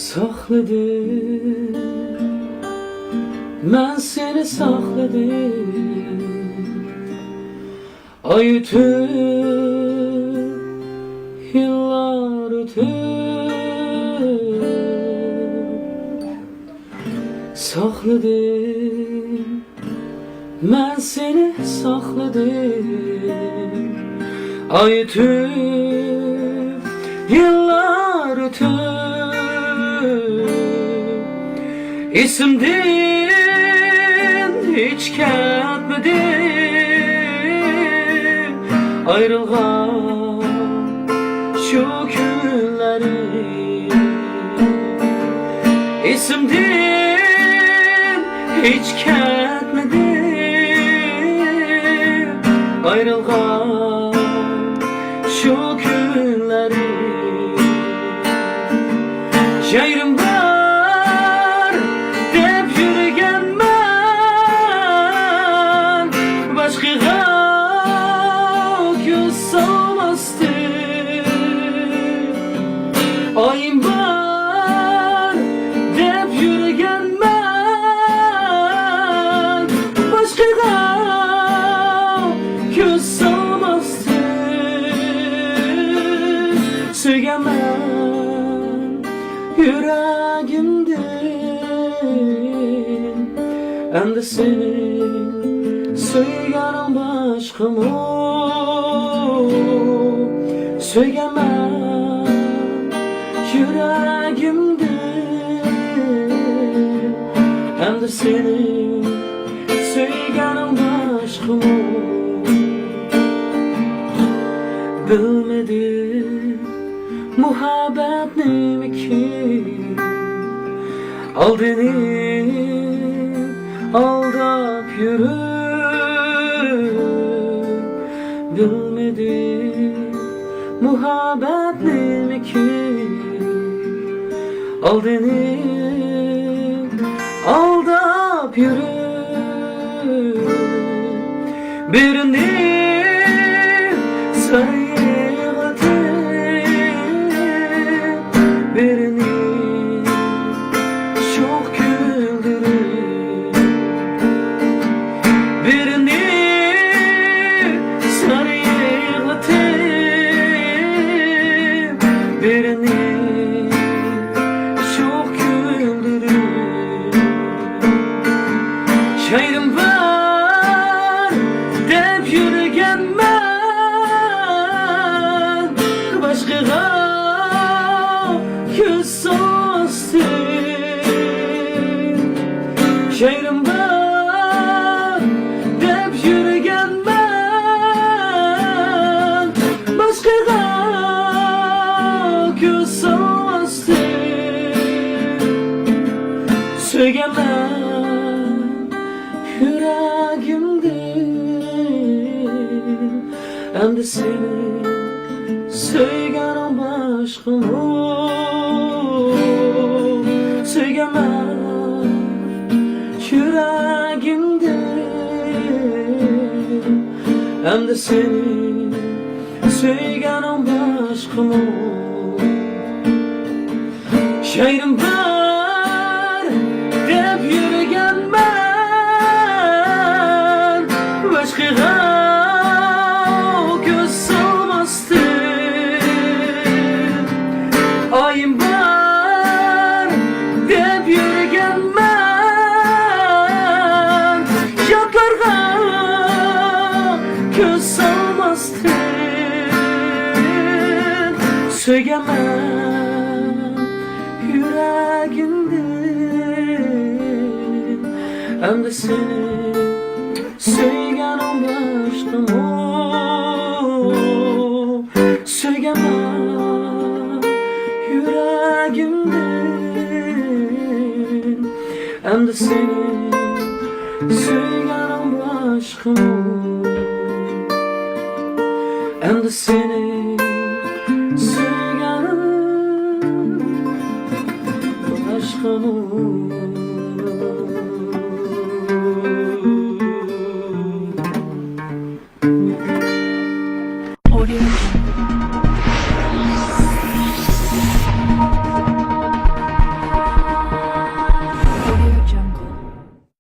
Sakladım, ben seni sakladım. Ay ötüp, yıllar ötüp, sakladım, ben seni sakladım. Ay ötüp, yıllar ötüp, İsimden hiç ketmedi ayrılgan şu günleri. İsimden hiç ketmedi ayrılgan şu günleri. Şehrimde ayım var dep yürügen ben, başkaga göz salmazdım. Söylemem yüreğimden, endi senin söylenin başka mı? Söylemem yüreğimde, hem de senin söylenin başka mı? Bilmedim muhabbet neymi ki, aldığını aldap yürü. Bilmedim muhabbet neymi ki, aldığını aldap yürü. Birini sayıladı, birini çok güldürür. Birini sayıladı, birini şehrim var dep yürügen ben, başkaga göz salmazdım. Şehrim var dep yürügen ben, başkaga göz salmazdım. Söylemem yüreğimden, hem de senin söylenin başka mı? Söylemem yüreğimden, hem de senin söylenin başka mı? Şehrim var dep yürügen ben, başkaga göz salmazdım. Ayım var dep yürügen ben, yatlarga göz salmazdım. Söylemem yüreğimden, hem de senin söylenin başka mı? Söylemem yüreğimden, hem de senin söylenin başka mı? Hem de senin söylenin başka mı?